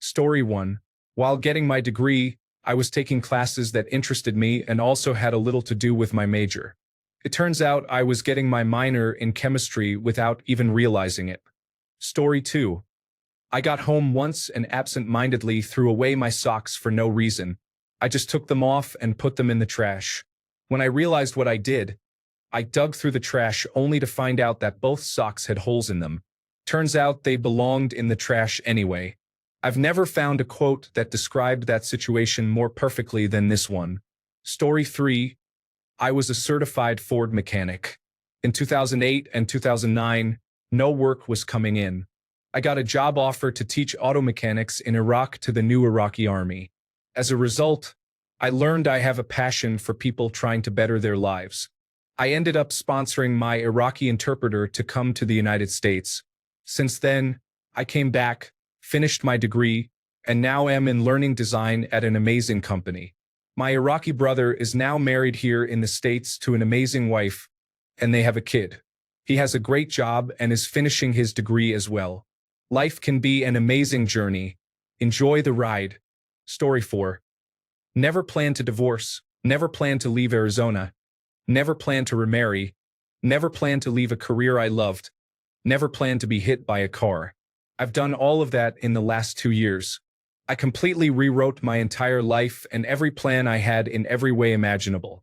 Story 1. While getting my degree, I was taking classes that interested me and also had a little to do with my major. It turns out I was getting my minor in chemistry without even realizing it. Story 2. I got home once and absent-mindedly threw away my socks for no reason. I just took them off and put them in the trash. When I realized what I did, I dug through the trash only to find out that both socks had holes in them. Turns out they belonged in the trash anyway. I've never found a quote that described that situation more perfectly than this one. Story 3. I was a certified Ford mechanic. In 2008 and 2009, no work was coming in. I got a job offer to teach auto mechanics in Iraq to the new Iraqi army. As a result, I learned I have a passion for people trying to better their lives. I ended up sponsoring my Iraqi interpreter to come to the United States. Since then, I came back, finished my degree, and now am in learning design at an amazing company. My Iraqi brother is now married here in the States to an amazing wife, and they have a kid. He has a great job and is finishing his degree as well. Life can be an amazing journey. Enjoy the ride. Story 4. Never plan to divorce, never plan to leave Arizona, never plan to remarry, never plan to leave a career I loved, never plan to be hit by a car. I've done all of that in the last 2 years. I completely rewrote my entire life and every plan I had in every way imaginable.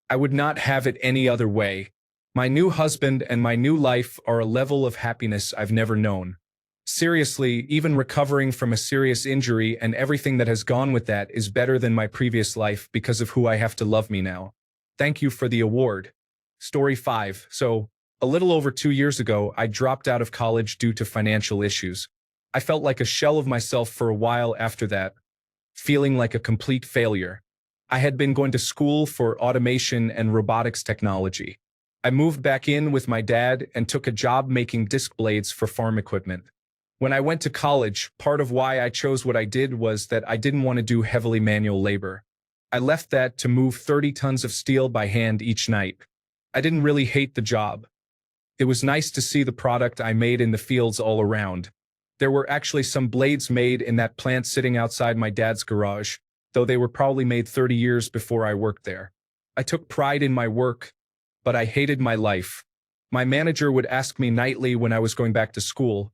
I would not have it any other way. My new husband and my new life are a level of happiness I've never known. Seriously, even recovering from a serious injury and everything that has gone with that is better than my previous life because of who I have to love me now. Thank you for the award. Story 5. So, a little over 2 years ago, I dropped out of college due to financial issues. I felt like a shell of myself for a while after that, feeling like a complete failure. I had been going to school for automation and robotics technology. I moved back in with my dad and took a job making disc blades for farm equipment. When I went to college, part of why I chose what I did was that I didn't want to do heavily manual labor. I left that to move 30 tons of steel by hand each night. I didn't really hate the job. It was nice to see the product I made in the fields all around. There were actually some blades made in that plant sitting outside my dad's garage, though they were probably made 30 years before I worked there. I took pride in my work, but I hated my life. My manager would ask me nightly when I was going back to school,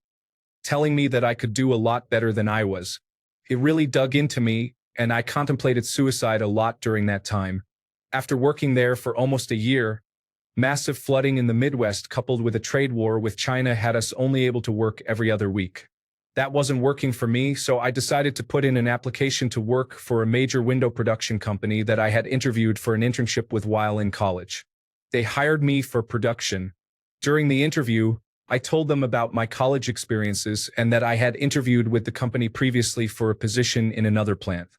telling me that I could do a lot better than I was. It really dug into me, and I contemplated suicide a lot during that time. After working there for almost a year, massive flooding in the Midwest coupled with a trade war with China had us only able to work every other week. That wasn't working for me, so I decided to put in an application to work for a major window production company that I had interviewed for an internship with while in college. They hired me for production. During the interview, I told them about my college experiences and that I had interviewed with the company previously for a position in another plant.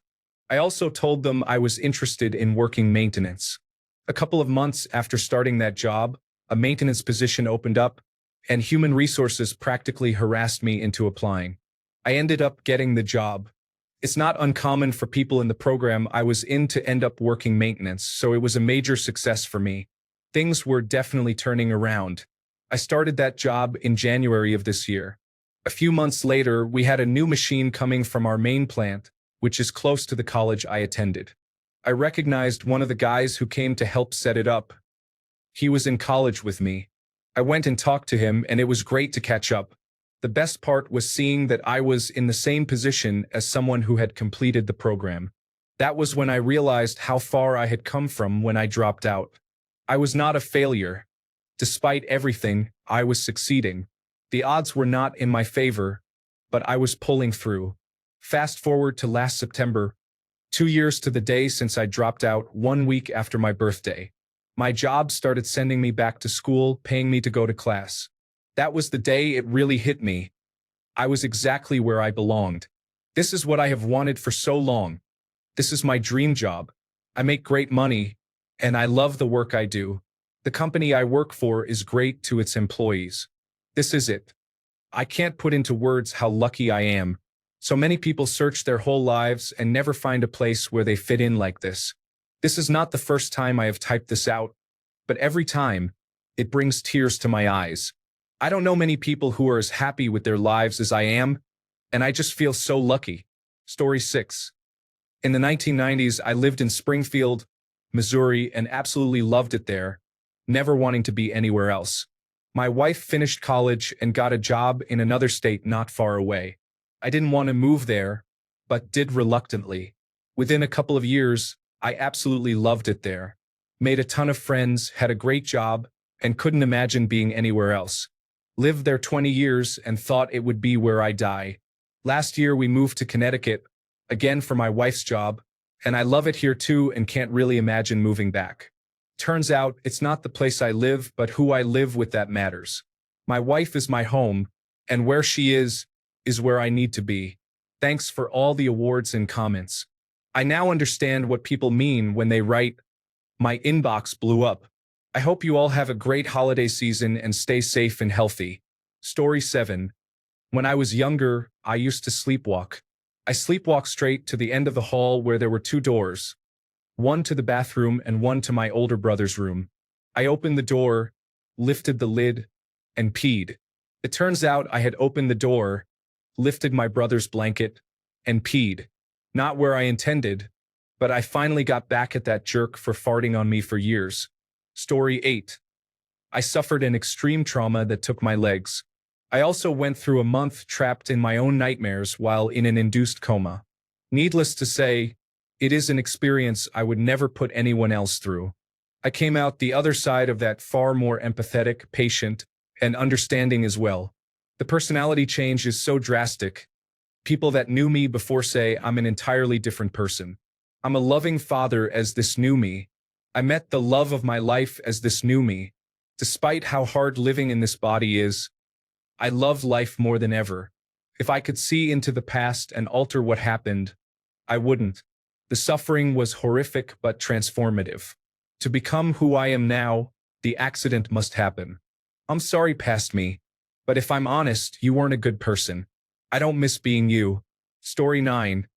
I also told them I was interested in working maintenance. A couple of months after starting that job, a maintenance position opened up, and human resources practically harassed me into applying. I ended up getting the job. It's not uncommon for people in the program I was in to end up working maintenance, so it was a major success for me. Things were definitely turning around. I started that job in January of this year. A few months later, we had a new machine coming from our main plant, which is close to the college I attended. I recognized one of the guys who came to help set it up. He was in college with me. I went and talked to him, and it was great to catch up. The best part was seeing that I was in the same position as someone who had completed the program. That was when I realized how far I had come from when I dropped out. I was not a failure. Despite everything, I was succeeding. The odds were not in my favor, but I was pulling through. Fast forward to last September, 2 years to the day since I dropped out 1 week after my birthday. My job started sending me back to school, paying me to go to class. That was the day it really hit me. I was exactly where I belonged. This is what I have wanted for so long. This is my dream job. I make great money, and I love the work I do. The company I work for is great to its employees. This is it. I can't put into words how lucky I am. So many people search their whole lives and never find a place where they fit in like this. This is not the first time I have typed this out, but every time, it brings tears to my eyes. I don't know many people who are as happy with their lives as I am, and I just feel so lucky. Story 6. In the 1990s, I lived in Springfield, Missouri, and absolutely loved it there, never wanting to be anywhere else. My wife finished college and got a job in another state not far away. I didn't want to move there, but did reluctantly. Within a couple of years, I absolutely loved it there. Made a ton of friends, had a great job, and couldn't imagine being anywhere else. Lived there 20 years and thought it would be where I die. Last year we moved to Connecticut, again for my wife's job, and I love it here too and can't really imagine moving back. Turns out it's not the place I live, but who I live with that matters. My wife is my home, and where she is where I need to be. Thanks for all the awards and comments. I now understand what people mean when they write, "My inbox blew up." I hope you all have a great holiday season and stay safe and healthy. Story 7. When I was younger, I used to sleepwalk. I sleepwalked straight to the end of the hall where there were two doors, one to the bathroom and one to my older brother's room. I opened the door, lifted the lid, and peed. It turns out I had opened the door, lifted my brother's blanket, and peed. Not where I intended, but I finally got back at that jerk for farting on me for years. Story 8. I suffered an extreme trauma that took my legs. I also went through a month trapped in my own nightmares while in an induced coma. Needless to say, it is an experience I would never put anyone else through. I came out the other side of that far more empathetic, patient, and understanding as well. The personality change is so drastic. People that knew me before say I'm an entirely different person. I'm a loving father as this new me. I met the love of my life as this new me. Despite how hard living in this body is, I love life more than ever. If I could see into the past and alter what happened, I wouldn't. The suffering was horrific but transformative. To become who I am now, the accident must happen. I'm sorry past me, but if I'm honest, you weren't a good person. I don't miss being you. Story 9.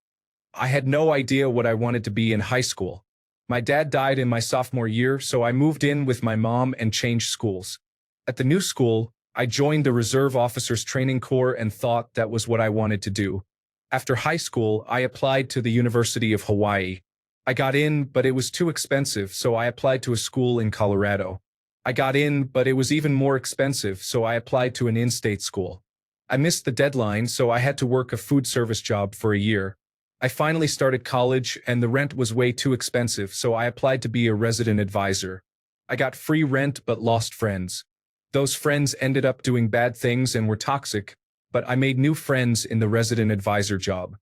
I had no idea what I wanted to be in high school. My dad died in my sophomore year, so I moved in with my mom and changed schools. At the new school, I joined the Reserve Officers Training Corps and thought that was what I wanted to do. After high school, I applied to the University of Hawaii. I got in, but it was too expensive, so I applied to a school in Colorado. I got in, but it was even more expensive, so I applied to an in-state school. I missed the deadline, so I had to work a food service job for a year. I finally started college, and the rent was way too expensive, so I applied to be a resident advisor. I got free rent but lost friends. Those friends ended up doing bad things and were toxic, but I made new friends in the resident advisor job.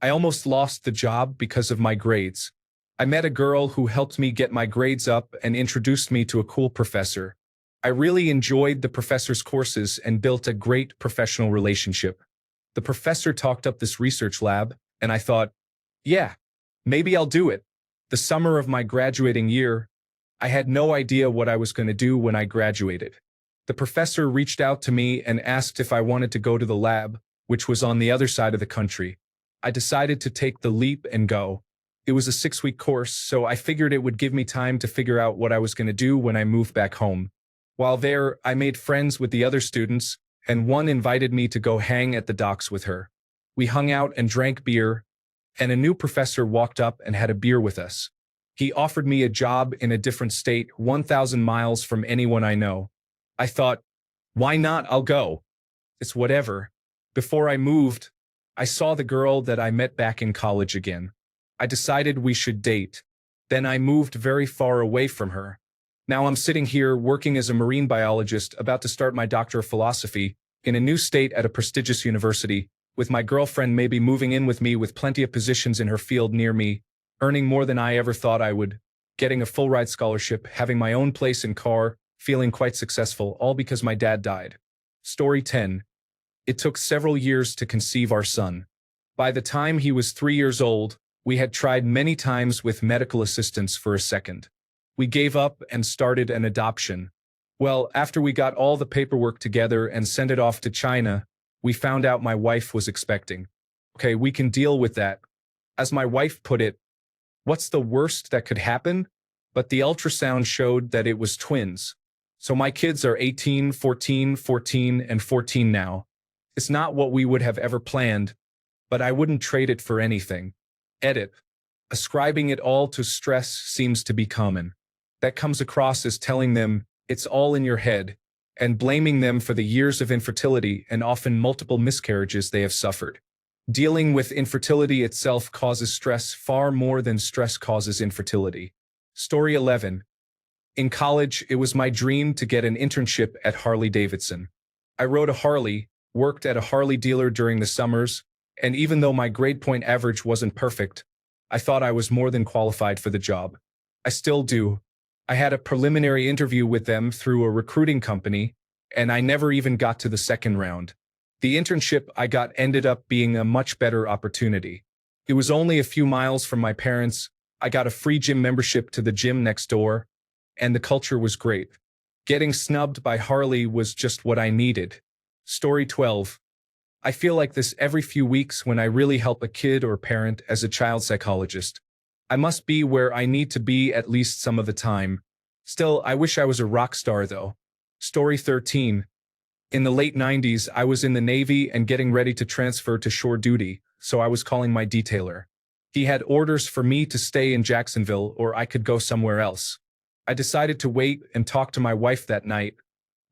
I almost lost the job because of my grades. I met a girl who helped me get my grades up and introduced me to a cool professor. I really enjoyed the professor's courses and built a great professional relationship. The professor talked up this research lab, and I thought, yeah, maybe I'll do it. The summer of my graduating year, I had no idea what I was going to do when I graduated. The professor reached out to me and asked if I wanted to go to the lab, which was on the other side of the country. I decided to take the leap and go. It was a 6-week course, so I figured it would give me time to figure out what I was going to do when I moved back home. While there, I made friends with the other students, and one invited me to go hang at the docks with her. We hung out and drank beer, and a new professor walked up and had a beer with us. He offered me a job in a different state, 1,000 miles from anyone I know. I thought, why not? I'll go. It's whatever. Before I moved, I saw the girl that I met back in college again. I decided we should date. Then I moved very far away from her. Now I'm sitting here working as a marine biologist, about to start my Doctor of Philosophy, in a new state at a prestigious university, with my girlfriend maybe moving in with me with plenty of positions in her field near me, earning more than I ever thought I would, getting a full-ride scholarship, having my own place and car, feeling quite successful, all because my dad died. Story 10. It took several years to conceive our son. By the time he was 3 years old, we had tried many times with medical assistance for a second. We gave up and started an adoption. Well, after we got all the paperwork together and sent it off to China, we found out my wife was expecting. Okay, we can deal with that. As my wife put it, what's the worst that could happen? But the ultrasound showed that it was twins. So my kids are 18, 14, 14, and 14 now. It's not what we would have ever planned, but I wouldn't trade it for anything. Edit. Ascribing it all to stress seems to be common. That comes across as telling them it's all in your head and blaming them for the years of infertility and often multiple miscarriages they have suffered. Dealing with infertility itself causes stress far more than stress causes infertility. Story 11. In college, it was my dream to get an internship at Harley-Davidson. I rode a Harley, worked at a Harley dealer during the summers, and even though my grade point average wasn't perfect, I thought I was more than qualified for the job. I still do. I had a preliminary interview with them through a recruiting company, and I never even got to the second round. The internship I got ended up being a much better opportunity. It was only a few miles from my parents. I got a free gym membership to the gym next door, and the culture was great. Getting snubbed by Harley was just what I needed. Story 12. I feel like this every few weeks when I really help a kid or parent as a child psychologist. I must be where I need to be at least some of the time. Still, I wish I was a rock star though. Story 13. In the late 90s, I was in the Navy and getting ready to transfer to shore duty, so I was calling my detailer. He had orders for me to stay in Jacksonville or I could go somewhere else. I decided to wait and talk to my wife that night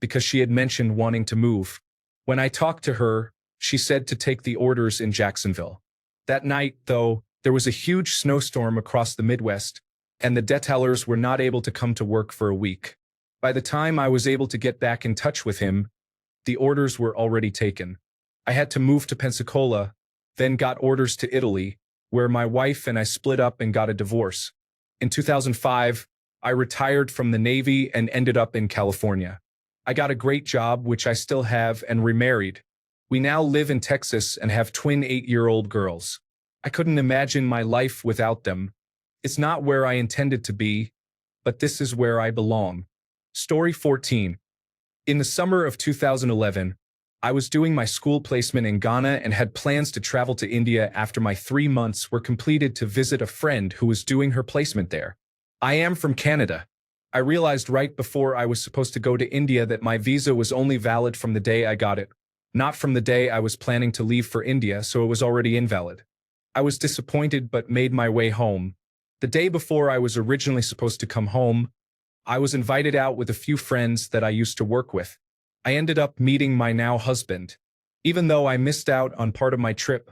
because she had mentioned wanting to move. When I talked to her, she said to take the orders in Jacksonville. That night, though, there was a huge snowstorm across the Midwest, and the detailers were not able to come to work for a week. By the time I was able to get back in touch with him, the orders were already taken. I had to move to Pensacola, then got orders to Italy, where my wife and I split up and got a divorce. In 2005, I retired from the Navy and ended up in California. I got a great job, which I still have, and remarried. We now live in Texas and have twin 8-year-old girls. I couldn't imagine my life without them. It's not where I intended to be, but this is where I belong. Story 14. In the summer of 2011, I was doing my school placement in Ghana and had plans to travel to India after my 3 months were completed to visit a friend who was doing her placement there. I am from Canada. I realized right before I was supposed to go to India that my visa was only valid from the day I got it, not from the day I was planning to leave for India, so it was already invalid. I was disappointed but made my way home. The day before I was originally supposed to come home, I was invited out with a few friends that I used to work with. I ended up meeting my now husband. Even though I missed out on part of my trip,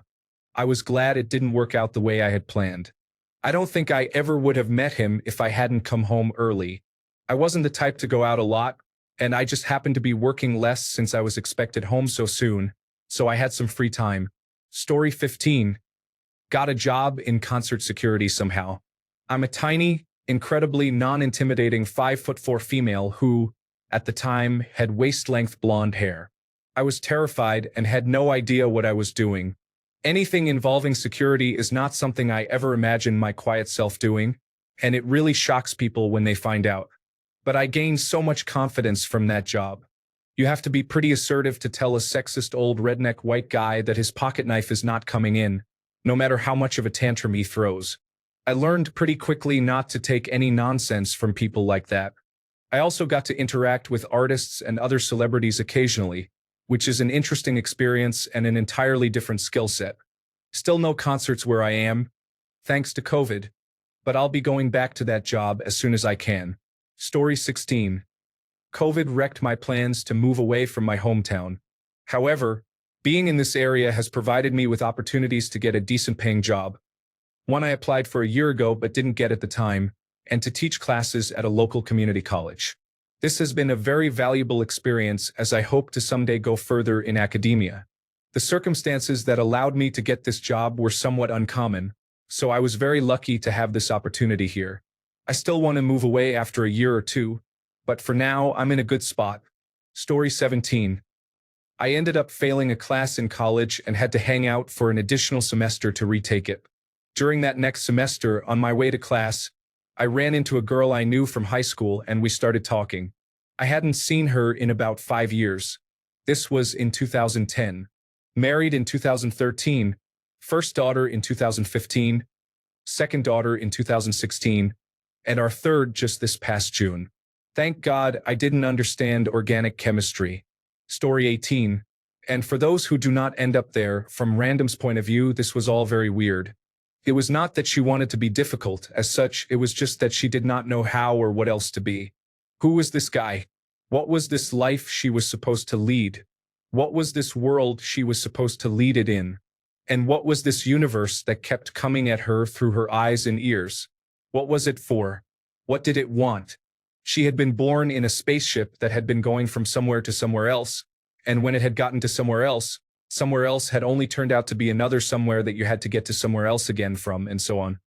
I was glad it didn't work out the way I had planned. I don't think I ever would have met him if I hadn't come home early. I wasn't the type to go out a lot, and I just happened to be working less since I was expected home so soon, so I had some free time. Story 15. Got a job in concert security somehow. I'm a tiny, incredibly non-intimidating 5'4" female who, at the time, had waist-length blonde hair. I was terrified and had no idea what I was doing. Anything involving security is not something I ever imagined my quiet self doing, and it really shocks people when they find out. But I gained so much confidence from that job. You have to be pretty assertive to tell a sexist old redneck white guy that his pocket knife is not coming in, no matter how much of a tantrum he throws. I learned pretty quickly not to take any nonsense from people like that. I also got to interact with artists and other celebrities occasionally, which is an interesting experience and an entirely different skill set. Still no concerts where I am, thanks to COVID, but I'll be going back to that job as soon as I can. Story 16. COVID wrecked my plans to move away from my hometown. However, being in this area has provided me with opportunities to get a decent paying job. One I applied for a year ago but didn't get at the time, and to teach classes at a local community college. This has been a very valuable experience as I hope to someday go further in academia. The circumstances that allowed me to get this job were somewhat uncommon, so I was very lucky to have this opportunity here. I still want to move away after a year or two, but for now I'm in a good spot. Story 17. I ended up failing a class in college and had to hang out for an additional semester to retake it. During that next semester, on my way to class, I ran into a girl I knew from high school and we started talking. I hadn't seen her in about 5 years. This was in 2010. Married in 2013, first daughter in 2015, second daughter in 2016, and our third just this past June. Thank God I didn't understand organic chemistry. Story 18. And for those who do not end up there, from Random's point of view, this was all very weird. It was not that she wanted to be difficult, as such, it was just that she did not know how or what else to be. Who was this guy? What was this life she was supposed to lead? What was this world she was supposed to lead it in? And what was this universe that kept coming at her through her eyes and ears? What was it for? What did it want? She had been born in a spaceship that had been going from somewhere to somewhere else, and when it had gotten to somewhere else had only turned out to be another somewhere that you had to get to somewhere else again from, and so on.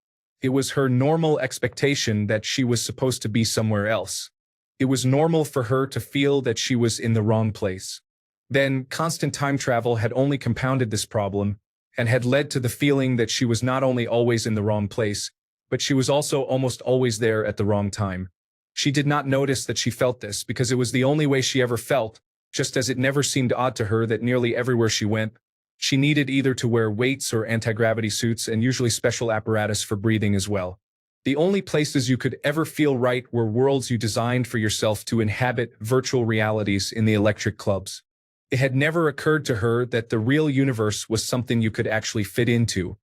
It was her normal expectation that she was supposed to be somewhere else. It was normal for her to feel that she was in the wrong place. Then, constant time travel had only compounded this problem, and had led to the feeling that she was not only always in the wrong place, but she was also almost always there at the wrong time. She did not notice that she felt this because it was the only way she ever felt, just as it never seemed odd to her that nearly everywhere she went, she needed either to wear weights or anti-gravity suits and usually special apparatus for breathing as well. The only places you could ever feel right were worlds you designed for yourself to inhabit virtual realities in the electric clubs. It had never occurred to her that the real universe was something you could actually fit into,